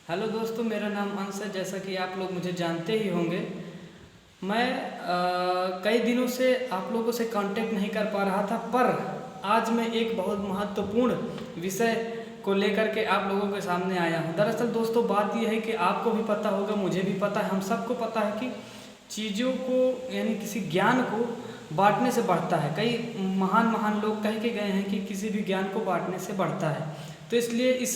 Hello दोस्तों, मेरा नाम अंश है। जैसा कि आप लोग मुझे जानते ही होंगे। मैं कई दिनों से आप लोगों से कांटेक्ट नहीं कर पा रहा था, पर आज मैं एक बहुत महत्वपूर्ण विषय को लेकर के आप लोगों के सामने आया हूं। दरअसल दोस्तों, बात यह है कि आपको भी पता होगा, मुझे भी पता है, हम सबको पता है कि चीज़ों को यानी किसी ज्ञान को बांटने से बढ़ता है। कई महान महान लोग कह के गए हैं कि किसी भी ज्ञान को बांटने से बढ़ता है। तो इसलिए इस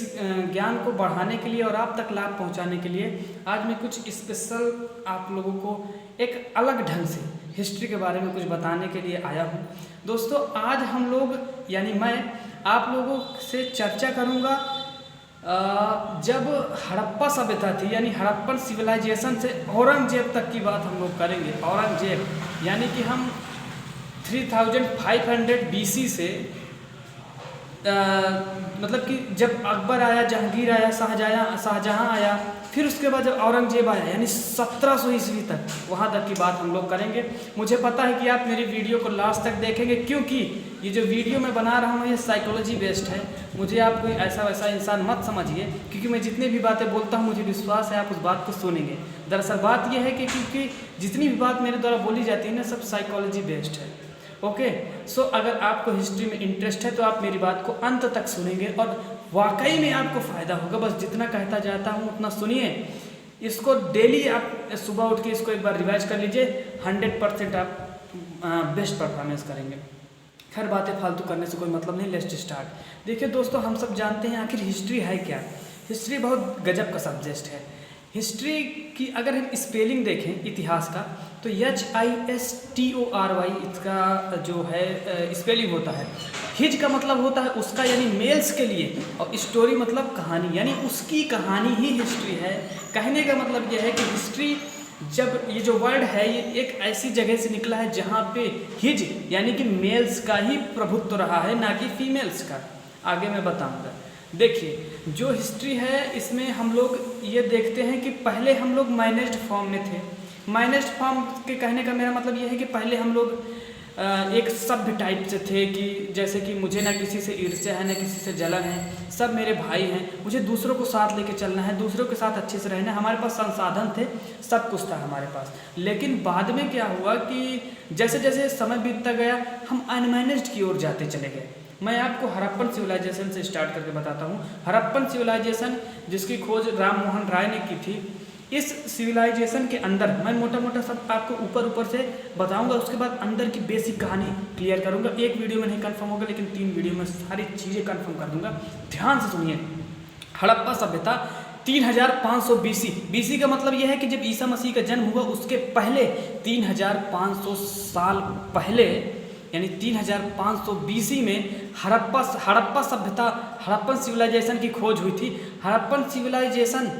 ज्ञान को बढ़ाने के लिए और आप तक लाभ पहुंचाने के लिए आज मैं कुछ स्पेशल आप लोगों को एक अलग ढंग से हिस्ट्री के बारे में कुछ बताने के लिए आया हूं। दोस्तों, आज हम लोग यानी मैं आप लोगों से चर्चा करूंगा जब हड़प्पा सभ्यता थी, यानी हड़प्पन सिविलाइजेशन से औरंगजेब तक की बात हम लोग करेंगे। औरंगजेब यानी कि हम 3500 BC से मतलब कि जब अकबर आया, जहांगीर आया, शाहजहां आया, फिर उसके बाद जब औरंगजेब आया यानी 1700 ईस्वी तक, वहाँ तक की बात हम लोग करेंगे। मुझे पता है कि आप मेरी वीडियो को लास्ट तक देखेंगे, क्योंकि ये जो वीडियो मैं बना रहा हूँ ये साइकोलॉजी बेस्ड है। मुझे आप कोई ऐसा वैसा इंसान मत समझिए, क्योंकि मैं जितनी भी बातें बोलता हूँ मुझे विश्वास है आप उस बात को सुनेंगे। दरअसल बात यह है कि क्योंकि जितनी भी बात मेरे द्वारा बोली जाती है ना, सब साइकोलॉजी बेस्ड है। ओके, सो अगर आपको हिस्ट्री में इंटरेस्ट है तो आप मेरी बात को अंत तक सुनेंगे और वाकई में आपको फ़ायदा होगा। बस जितना कहता जाता हूँ उतना सुनिए। इसको डेली आप सुबह उठ के इसको एक बार रिवाइज कर लीजिए, 100% आप बेस्ट परफॉर्मेंस करेंगे। खैर, बातें फालतू करने से कोई मतलब नहीं, लेट्स स्टार्ट। देखिए दोस्तों, हम सब जानते हैं आखिर हिस्ट्री है क्या। हिस्ट्री बहुत गजब का सब्जेक्ट है। हिस्ट्री की अगर हम स्पेलिंग देखें इतिहास का, तो HISTORY इसका जो है स्पेलिंग होता है। हिज का मतलब होता है उसका, यानी मेल्स के लिए, और स्टोरी मतलब कहानी, यानी उसकी कहानी ही हिस्ट्री है। कहने का मतलब यह है कि हिस्ट्री, जब ये जो वर्ड है ये एक ऐसी जगह से निकला है जहाँ पे हिज यानी कि मेल्स का ही प्रभुत्व रहा है, ना कि फीमेल्स का। आगे मैं बताऊंगा। देखिए, जो हिस्ट्री है इसमें हम लोग ये देखते हैं कि पहले हम लोग माइनस्ड फॉर्म में थे। माइनस्ड फॉर्म के कहने का मेरा मतलब ये है कि पहले हम लोग एक सभ्य टाइप से थे, कि जैसे कि मुझे ना किसी से ईर्ष्या है, ना किसी से जलन है, सब मेरे भाई हैं, मुझे दूसरों को साथ लेके चलना है, दूसरों के साथ अच्छे से रहना है। हमारे पास संसाधन थे, सब कुछ था हमारे पास। लेकिन बाद में क्या हुआ कि जैसे जैसे समय बीतता गया हम अनमैनेज्ड की ओर जाते चले गए। मैं आपको हड़प्पन सिविलाइजेशन से स्टार्ट करके बताता हूँ। हड़प्पन सिविलाइजेशन जिसकी खोज राम मोहन राय ने की थी, इस सिविलाइजेशन के अंदर मैं मोटा मोटा सब आपको ऊपर से बताऊंगा, उसके बाद अंदर की बेसिक कहानी क्लियर करूंगा। एक वीडियो में नहीं कंफर्म होगा, लेकिन 3 वीडियो में सारी चीज़ें कंफर्म कर दूंगा। ध्यान से सुनिए। हड़प्पा सभ्यता 3500 BC का मतलब यह है कि जब ईसा मसीह का जन्म हुआ उसके पहले 3500 साल पहले, यानी 3500 BC में हड़प्पा सभ्यता, हड़प्पन सिविलाइजेशन की खोज हुई थी। हड़प्पन सिविलाइजेशन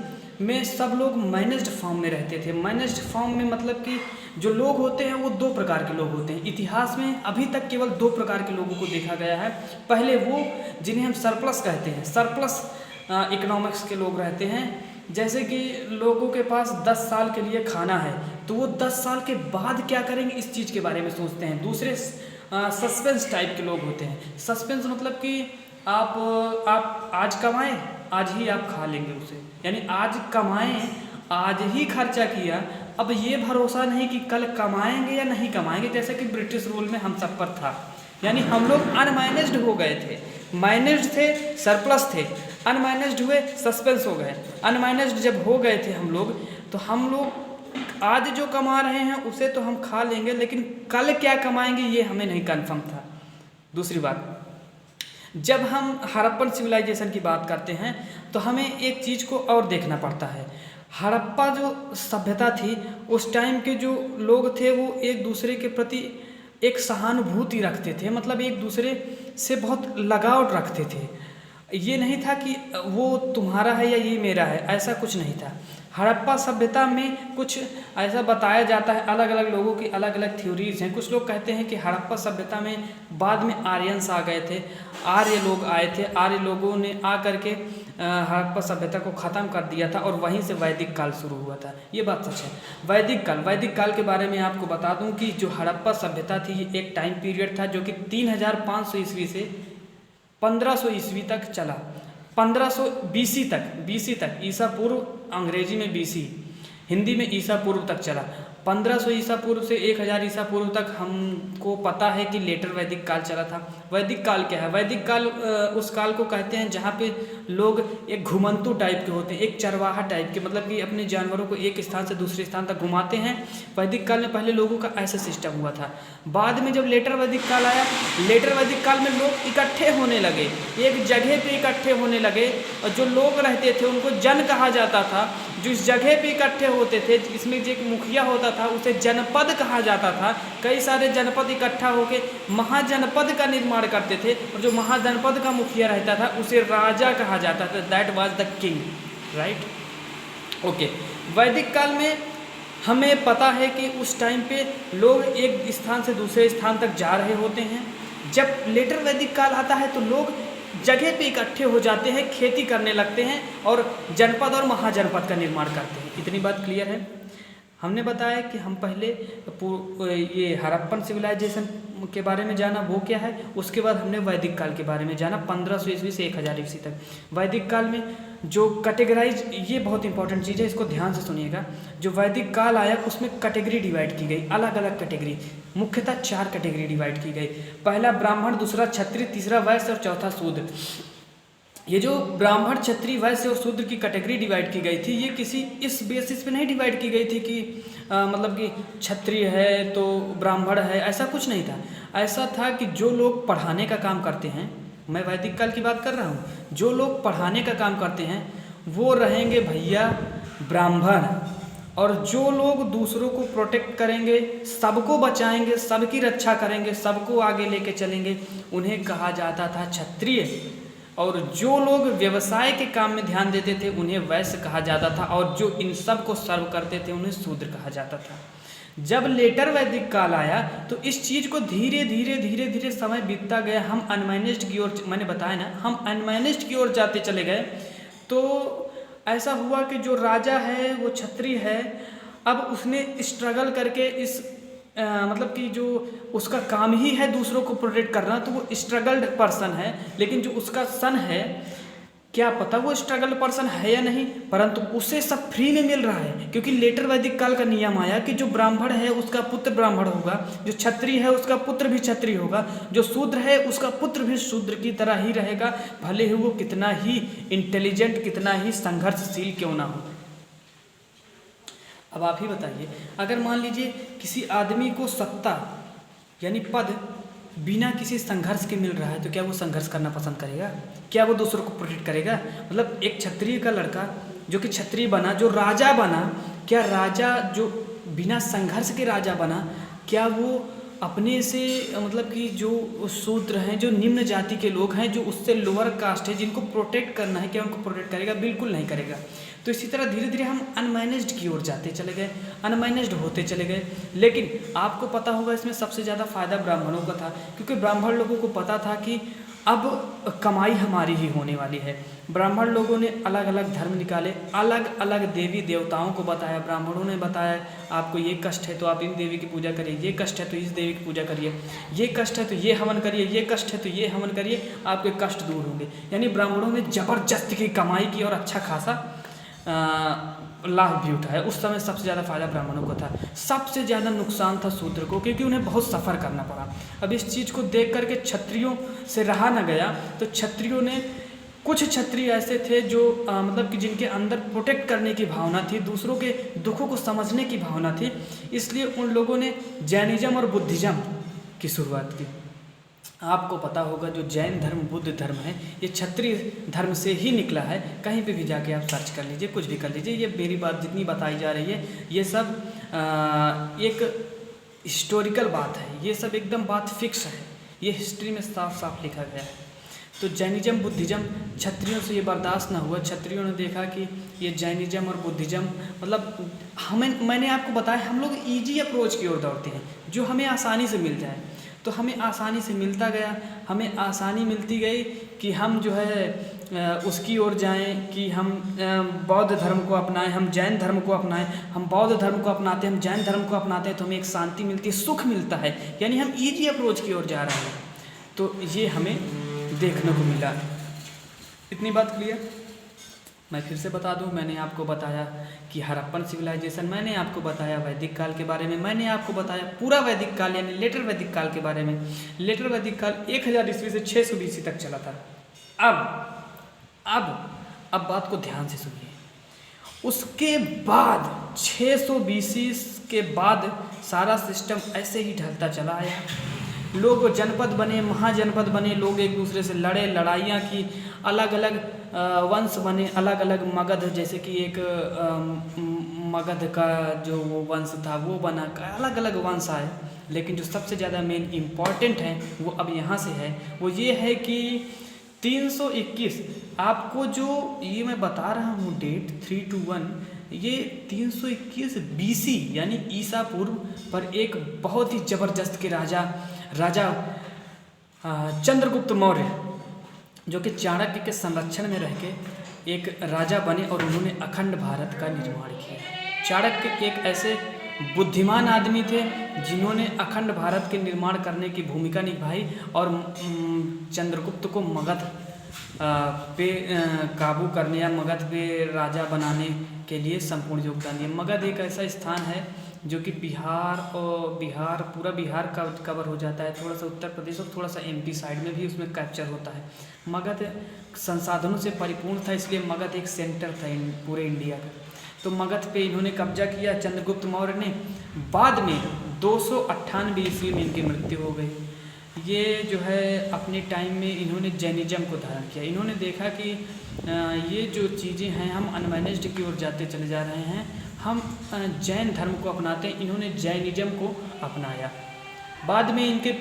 में सब लोग मैनेज्ड फॉर्म में रहते थे। मैनेज्ड फॉर्म में मतलब कि जो लोग होते हैं वो 2 प्रकार के लोग होते हैं। इतिहास में अभी तक केवल 2 प्रकार के लोगों को देखा गया है। पहले वो जिन्हें हम सरप्लस कहते हैं, सरप्लस इकोनॉमिक्स के लोग रहते हैं। जैसे कि लोगों के पास 10 साल के लिए खाना है, तो वो 10 साल के बाद क्या करेंगे इस चीज़ के बारे में सोचते हैं। दूसरे सस्पेंस टाइप के लोग होते हैं। सस्पेंस मतलब कि आप आज कमाएं, आज ही आप खा लेंगे उसे, यानी आज कमाएं, आज ही खर्चा किया, अब ये भरोसा नहीं कि कल कमाएंगे या नहीं कमाएंगे, जैसे कि ब्रिटिश रूल में हम सब पर था। यानी हम लोग अनमैनेज्ड हो गए थे। मैनेज्ड थे, सरप्लस थे, अनमैनेज्ड हुए, सस्पेंस हो गए। अनमैनेज्ड जब हो गए थे हम लोग, तो हम लोग आज जो कमा रहे हैं उसे तो हम खा लेंगे, लेकिन कल क्या कमाएंगे ये हमें नहीं कन्फर्म था। दूसरी बात, जब हम हड़प्पन सिविलाइजेशन की बात करते हैं तो हमें एक चीज़ को और देखना पड़ता है। हड़प्पा जो सभ्यता थी, उस टाइम के जो लोग थे वो एक दूसरे के प्रति एक सहानुभूति रखते थे, मतलब एक दूसरे से बहुत लगाव रखते थे। ये नहीं था कि वो तुम्हारा है या ये मेरा है, ऐसा कुछ नहीं था। हड़प्पा सभ्यता में कुछ ऐसा बताया जाता है, अलग अलग लोगों की अलग अलग थ्योरीज हैं। कुछ लोग कहते हैं कि हड़प्पा सभ्यता में बाद में आर्यंस आ गए थे, आर्य लोग आए थे, आर्य लोगों ने आ करके हड़प्पा सभ्यता को ख़त्म कर दिया था और वहीं से वैदिक काल शुरू हुआ था। ये बात सच है। वैदिक काल के बारे में आपको बता दूं कि जो हड़प्पा सभ्यता थी ये एक टाइम पीरियड था जो कि 3500 ईस्वी से 1500 ईस्वी तक चला। 1500 BC तक ईसा पूर्व, अंग्रेजी में BC, हिंदी में ईसा पूर्व तक चला। 1500 ईसा पूर्व से 1000 ईसा पूर्व तक हमको पता है कि लेटर वैदिक काल चला था। वैदिक काल क्या है? वैदिक काल उस काल को कहते हैं जहाँ पे लोग एक घुमंतु टाइप के होते हैं, एक चरवाहा टाइप के, मतलब कि अपने जानवरों को एक स्थान से दूसरे स्थान तक घुमाते हैं। वैदिक काल में पहले लोगों का ऐसा सिस्टम हुआ था। बाद में जब लेटर वैदिक काल आया, लेटर वैदिक काल में लोग इकट्ठे होने लगे, एक जगह पे इकट्ठे होने लगे, और जो लोग रहते थे उनको जन कहा जाता था। जो इस जगह पे इकट्ठे होते थे, इसमें जो एक मुखिया होता था उसे जनपद कहा जाता था। कई सारे जनपद इकट्ठा होकर महाजनपद का निर्माण करते थे, और जो महाजनपद का मुखिया रहता था उसे राजा कहा जाता था। That was the king, right? Okay. वैदिक काल में हमें पता है कि उस टाइम पे लोग एक स्थान से दूसरे स्थान तक जा रहे होते हैं। जब लेटर वैदिक काल आता है तो लोग जगह पे इकट्ठे हो जाते हैं, खेती करने लगते हैं और जनपद और महाजनपद का निर्माण करते हैं। इतनी बात क्लियर है? हमने बताया कि हम पहले ये हड़प्पन सिविलाइजेशन के बारे में जाना, वो क्या है। उसके बाद हमने वैदिक काल के बारे में जाना, 1500 ईस्वी से 1000 ईस्वी तक। वैदिक काल में जो कैटेगराइज, ये बहुत इंपॉर्टेंट चीज़ है, इसको ध्यान से सुनिएगा। जो वैदिक काल आया उसमें कैटेगरी डिवाइड की गई, अलग अलग कैटेगरी, मुख्यतः 4 कैटेगरी डिवाइड की गई। पहला ब्राह्मण, दूसरा क्षत्रिय, तीसरा वैश्य और चौथा शूद्र। ये जो ब्राह्मण, क्षत्रिय, वैश्य और शूद्र की कैटेगरी डिवाइड की गई थी, ये किसी इस बेसिस पे नहीं डिवाइड की गई थी कि मतलब कि क्षत्रिय है तो ब्राह्मण है, ऐसा कुछ नहीं था। ऐसा था कि जो लोग पढ़ाने का काम करते हैं, मैं वैदिक काल की बात कर रहा हूँ, जो लोग पढ़ाने का काम करते हैं वो रहेंगे भैया ब्राह्मण, और जो लोग दूसरों को प्रोटेक्ट करेंगे, सबको बचाएंगे, सबकी रक्षा करेंगे, सबको आगे लेके चलेंगे, उन्हें कहा जाता था क्षत्रिय। और जो लोग व्यवसाय के काम में ध्यान देते थे उन्हें वैश्य कहा जाता था, और जो इन सब को सर्व करते थे उन्हें शूद्र कहा जाता था। जब लेटर वैदिक काल आया तो इस चीज़ को धीरे धीरे समय बीतता गया, हम अनमैनेज्ड की ओर, मैंने बताया ना, हम अनमैनेज्ड की ओर जाते चले गए। तो ऐसा हुआ कि जो राजा है वो क्षत्रिय है, अब उसने स्ट्रगल करके इस मतलब कि जो उसका काम ही है दूसरों को प्रोटेक्ट करना, तो वो स्ट्रगल्ड पर्सन है। लेकिन जो उसका सन है, क्या पता वो स्ट्रगल्ड पर्सन है या नहीं, परंतु उसे सब फ्री में मिल रहा है, क्योंकि लेटर वैदिक काल का नियम आया कि जो ब्राह्मण है उसका पुत्र ब्राह्मण होगा, जो क्षत्रिय है उसका पुत्र भी क्षत्रिय होगा, जो शूद्र है उसका पुत्र भी शूद्र की तरह ही रहेगा, भले ही वो कितना ही इंटेलिजेंट, कितना ही संघर्षशील क्यों ना हो। अब आप ही बताइए, अगर मान लीजिए किसी आदमी को सत्ता यानी पद बिना किसी संघर्ष के मिल रहा है, तो क्या वो संघर्ष करना पसंद करेगा? क्या वो दूसरों को प्रोटेक्ट करेगा? मतलब एक क्षत्रिय का लड़का जो कि क्षत्रिय बना, जो राजा बना, क्या राजा जो बिना संघर्ष के राजा बना, क्या वो अपने से मतलब कि जो शूद्र हैं, जो निम्न जाति के लोग हैं, जो उससे लोअर कास्ट है, जिनको प्रोटेक्ट करना है, क्या उनको प्रोटेक्ट करेगा? बिल्कुल नहीं करेगा। तो इसी तरह धीरे धीरे हम अनमैनेज्ड की ओर जाते चले गए, अनमैनेज्ड होते चले गए। लेकिन आपको पता होगा इसमें सबसे ज़्यादा फायदा ब्राह्मणों का था, क्योंकि ब्राह्मण लोगों को पता था कि अब कमाई हमारी ही होने वाली है। ब्राह्मण लोगों ने अलग अलग धर्म निकाले, अलग अलग देवी देवताओं को बताया। ब्राह्मणों ने बताया आपको ये कष्ट है तो आप इन देवी की पूजा करिए, ये कष्ट है तो इस देवी की पूजा करिए, ये कष्ट है तो ये हवन करिए, ये कष्ट है तो ये हवन करिए, आपके कष्ट दूर होंगे। यानी ब्राह्मणों ने ज़बरदस्त की कमाई की और अच्छा खासा लाभ भी उठाया। उस समय सबसे ज़्यादा फायदा ब्राह्मणों को था, सबसे ज़्यादा नुकसान था शूद्र को, क्योंकि उन्हें बहुत सफ़र करना पड़ा। अब इस चीज़ को देख करके क्षत्रियों से रहा न गया, तो क्षत्रियों ने, कुछ क्षत्रिय ऐसे थे जो मतलब कि जिनके अंदर प्रोटेक्ट करने की भावना थी, दूसरों के दुखों को समझने की भावना थी, इसलिए उन लोगों ने जैनिज्म और बुद्धिज्म की शुरुआत की। आपको पता होगा जो जैन धर्म, बुद्ध धर्म है, ये क्षत्रिय धर्म से ही निकला है। कहीं पे भी जाके आप सर्च कर लीजिए, कुछ भी कर लीजिए, ये मेरी बात जितनी बताई जा रही है ये सब एक हिस्टोरिकल बात है, ये सब एकदम बात फिक्स है, ये हिस्ट्री में साफ साफ लिखा गया है। तो जैनिज्म, बुद्धिज्म, क्षत्रियों से ये बर्दाश्त ना हुआ। क्षत्रियों ने देखा कि ये जैनिज्म और बुद्धिज्म मतलब मैंने आपको बताया, हम लोग ईजी अप्रोच की ओर दौड़ते हैं, जो हमें आसानी से मिल जाए। तो हमें आसानी से मिलता गया, हमें आसानी मिलती गई कि हम जो है उसकी ओर जाएं, कि हम बौद्ध धर्म को अपनाएं, हम जैन धर्म को अपनाएं। हम बौद्ध धर्म को अपनाते हैं, हम जैन धर्म को अपनाते हैं, तो हमें एक शांति मिलती है, सुख मिलता है, यानी हम ईजी अप्रोच की ओर जा रहे हैं। तो ये हमें देखने को मिला। इतनी बात क्लियर। मैं फिर से बता दूं, मैंने आपको बताया कि हड़प्पन सिविलाइजेशन, मैंने आपको बताया वैदिक काल के बारे में, मैंने आपको बताया पूरा वैदिक काल यानी लेटर वैदिक काल के बारे में। लेटर वैदिक काल 1000 ईस्वी से 600 BC तक चला था। अब बात को ध्यान से सुनिए। उसके बाद 600 BC के बाद सारा सिस्टम ऐसे ही ढलता चला आया। लोग जनपद बने, महाजनपद बने, लोग एक दूसरे से लड़े, लड़ाइयाँ की, अलग अलग वंश बने, अलग अलग मगध, जैसे कि एक मगध का जो वो वंश था वो बना, अलग अलग वंश आए। लेकिन जो सबसे ज़्यादा मेन इम्पॉर्टेंट है वो अब यहाँ से है, वो ये है कि 321, आपको जो ये मैं बता रहा हूँ डेट 321, ये 321 BC यानी ईसा पूर्व पर एक बहुत ही ज़बरदस्त के राजा चंद्रगुप्त मौर्य, जो कि चाणक्य के संरक्षण में रह के एक राजा बने और उन्होंने अखंड भारत का निर्माण किया। चाणक्य एक ऐसे बुद्धिमान आदमी थे जिन्होंने अखंड भारत के निर्माण करने की भूमिका निभाई और चंद्रगुप्त को मगध पे काबू करने या मगध पे राजा बनाने के लिए संपूर्ण योगदान दिया। मगध एक ऐसा स्थान है जो कि बिहार पूरा बिहार का कवर हो जाता है, थोड़ा सा उत्तर प्रदेश और थोड़ा सा MP साइड में भी उसमें कैप्चर होता है। मगध संसाधनों से परिपूर्ण था, इसलिए मगध एक सेंटर था पूरे इंडिया का। तो मगध पे इन्होंने कब्जा किया चंद्रगुप्त मौर्य ने। बाद में 298 ईस्वी में इनकी मृत्यु हो गई। ये जो है अपने टाइम में इन्होंने जैनिज्म को धारण किया। इन्होंने देखा कि ये जो चीज़ें हैं हम अनमैनेज्ड की ओर जाते चले जा रहे हैं, हम जैन धर्म को अपनाते हैं। इन्होंने जैनिज्म को अपनाया। बाद में इनके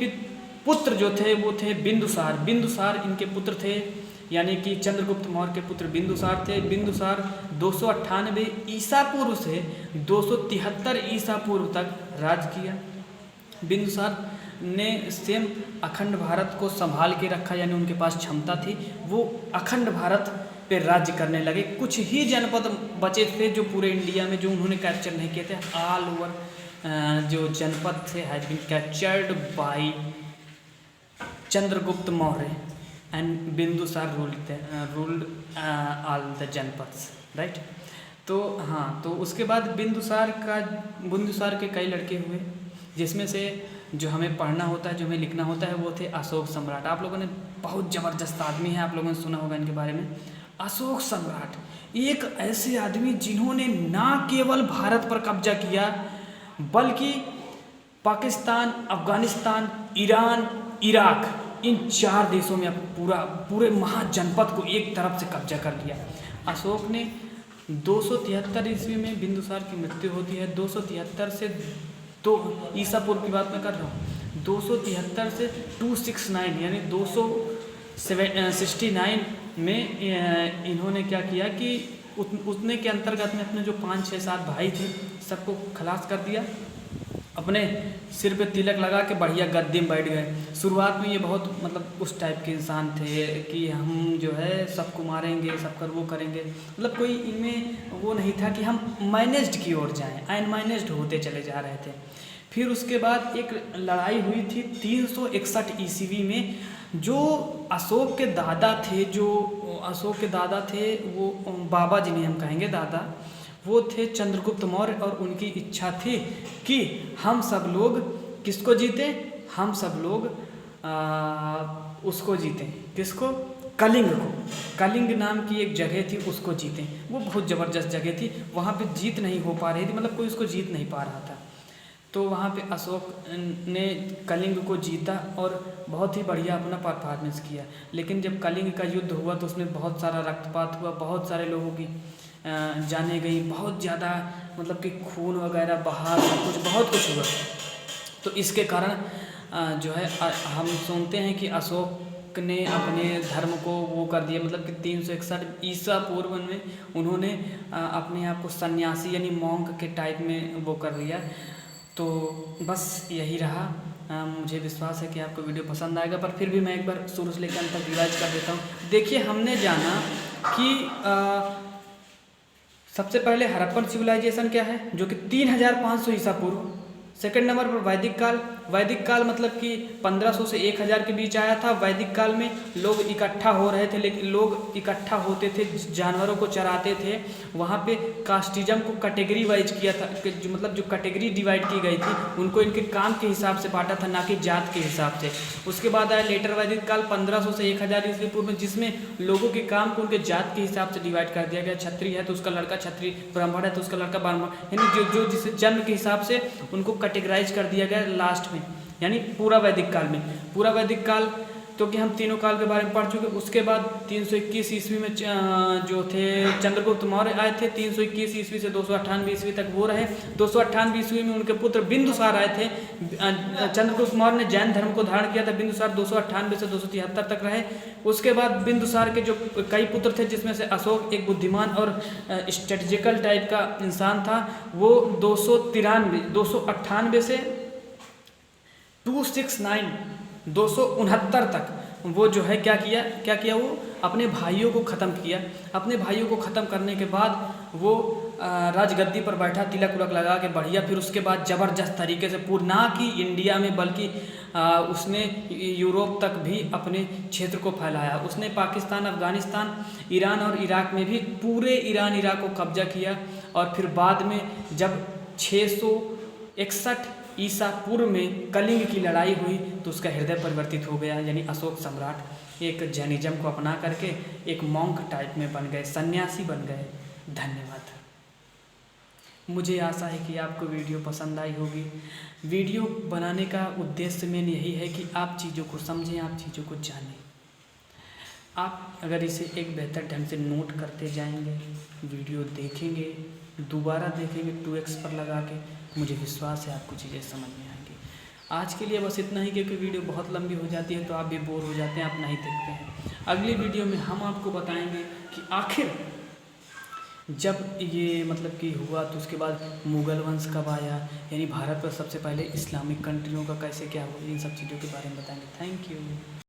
पुत्र जो थे वो थे बिंदुसार इनके पुत्र थे, यानी कि चंद्रगुप्त मौर्य के पुत्र बिंदुसार थे। बिंदुसार 298 ईसा पूर्व से 273 ईसा पूर्व तक राज किया। बिंदुसार ने सेम अखंड भारत को संभाल के रखा, यानी उनके पास क्षमता थी, वो अखंड भारत पे राज्य करने लगे। कुछ ही जनपद बचे थे जो पूरे इंडिया में जो उन्होंने कैप्चर नहीं किए थे। ऑल ओवर जो जनपद थे has been captured by Chandragupta Maurya and Bindusara ruled all the janapadas, right. तो हाँ, तो उसके बाद बिंदुसार के कई लड़के हुए, जिसमें से जो हमें पढ़ना होता है, जो हमें लिखना होता है, वो थे अशोक सम्राट। आप लोगों ने बहुत ज़बरदस्त आदमी है, आप लोगों ने सुना होगा इनके बारे में। अशोक सम्राट एक ऐसे आदमी जिन्होंने ना केवल भारत पर कब्जा किया बल्कि पाकिस्तान, अफगानिस्तान, ईरान, इराक, इन 4 देशों में पूरे महाजनपद को एक तरफ से कब्जा कर लिया। अशोक ने 273 ईस्वी में बिंदुसार की मृत्यु होती है। 273 से ईसा पूर्व की बात मैं कर रहा हूँ। 273 से 269 यानी 269 में इन्होंने क्या किया कि उतने के अंतर्गत में अपने जो 5, 6, 7 भाई थे सबको खलास कर दिया, अपने सिर पे तिलक लगा के बढ़िया गद्दी में बैठ गए। शुरुआत में ये बहुत मतलब उस टाइप के इंसान थे कि हम जो है सबको मारेंगे, सबका वो करेंगे, मतलब कोई इनमें वो नहीं था कि हम मैनेज्ड की ओर जाएं, अनमैनेज्ड होते चले जा रहे थे। फिर उसके बाद एक लड़ाई हुई थी 361 ईस्वी में। जो अशोक के दादा थे वो बाबा जिन्हें हम कहेंगे दादा, वो थे चंद्रगुप्त मौर्य, और उनकी इच्छा थी कि हम सब लोग किसको जीते, हम सब लोग उसको जीतें, किसको, कलिंग को। कलिंग नाम की एक जगह थी, उसको जीतें। वो बहुत ज़बरदस्त जगह थी, वहाँ पे जीत नहीं हो पा रही थी, मतलब कोई उसको जीत नहीं पा रहा था। तो वहाँ पे अशोक ने कलिंग को जीता और बहुत ही बढ़िया अपना परफॉर्मेंस किया। लेकिन जब कलिंग का युद्ध हुआ तो उसमें बहुत सारा रक्तपात हुआ, बहुत सारे लोगों की जाने गई, बहुत ज़्यादा मतलब कि खून वगैरह बहा, बहुत कुछ हुआ। तो इसके कारण जो है हम सुनते हैं कि अशोक ने अपने धर्म को वो कर दिया, मतलब कि 361 ईसा पूर्व में उन्होंने अपने आप को सन्यासी यानी मॉन्क के टाइप में वो कर लिया। तो बस यही रहा। मुझे विश्वास है कि आपको वीडियो पसंद आएगा, पर फिर भी मैं एक बार शुरू से लेकर अंत तक रिवाइज कर देता हूँ। देखिए, हमने जाना कि सबसे पहले हड़प्पन सिविलाइजेशन क्या है, जो कि 3500 ईसा पूर्व। सेकंड नंबर पर वैदिक काल, वैदिक काल मतलब कि 1500 से 1000 के बीच आया था। वैदिक काल में लोग इकट्ठा हो रहे थे, लेकिन लोग इकट्ठा होते थे, जानवरों को चराते थे। वहाँ पे कास्टिज्म को कैटेगरी वाइज किया था, मतलब जो कैटेगरी डिवाइड की गई थी उनको इनके काम के हिसाब से बांटा था, ना कि जात के हिसाब से। उसके बाद आया लेटर वैदिक काल 1500 से 1000 ईस्वी पूर्व में, जिसमें लोगों के काम को उनके जात के हिसाब से डिवाइड कर दिया गया। क्षत्रिय है तो उसका लड़का क्षत्रिय, ब्राह्मण है तो उसका लड़का ब्राह्मण, यानी जो जिस जन्म के हिसाब से उनको कैटेगराइज कर दिया गया लास्ट में, यानी पूरा वैदिक काल में। पूरा वैदिक काल तो कि हम तीनों काल के बारे में पढ़ चुके। उसके बाद 321 ईस्वी में जो थे चंद्रगुप्त मौर्य आए थे। 321 ईस्वी से 298 ईस्वी तक वो रहे। 298 ईस्वी में उनके पुत्र बिंदुसार आए थे। चंद्रगुप्त मौर्य ने जैन धर्म को धारण किया था। बिंदुसार 298 से 273 तक रहे। उसके बाद बिंदुसार के जो कई पुत्र थे, जिसमें से अशोक एक बुद्धिमान और स्ट्रेटेजिकल टाइप का इंसान था, वो 298 से 269 तक वो जो है क्या किया वो अपने भाइयों को ख़त्म किया। अपने भाइयों को ख़त्म करने के बाद वो राजगद्दी पर बैठा, तिलक उलक लगा के बढ़िया। फिर उसके बाद ज़बरदस्त तरीके से ना कि इंडिया में बल्कि उसने यूरोप तक भी अपने क्षेत्र को फैलाया। उसने पाकिस्तान, अफ़गानिस्तान, ईरान और इराक में भी पूरे ईरान इराक को कब्जा किया। और फिर बाद में जब 661 ईसा पूर्व में कलिंग की लड़ाई हुई तो उसका हृदय परिवर्तित हो गया, यानी अशोक सम्राट एक जैनिज्म को अपना करके एक मॉन्क टाइप में बन गए, सन्यासी बन गए। धन्यवाद। मुझे आशा है कि आपको वीडियो पसंद आई होगी। वीडियो बनाने का उद्देश्य मेन यही है कि आप चीज़ों को समझें, आप चीज़ों को जानें। आप अगर इसे एक बेहतर ढंग से नोट करते जाएंगे, वीडियो देखेंगे, दोबारा देखेंगे 2x पर लगा के, मुझे विश्वास है आपको चीज़ें समझ में आएंगी। आज के लिए बस इतना ही, क्योंकि वीडियो बहुत लंबी हो जाती है तो आप भी बोर हो जाते हैं, आप नहीं देखते हैं। अगली वीडियो में हम आपको बताएंगे कि आखिर जब ये मतलब कि हुआ तो उसके बाद मुग़ल वंश कब आया, यानी भारत पर सबसे पहले इस्लामिक कंट्रियों का कैसे क्या हुआ, इन सब चीज़ों के बारे में बताएंगे। Thank you.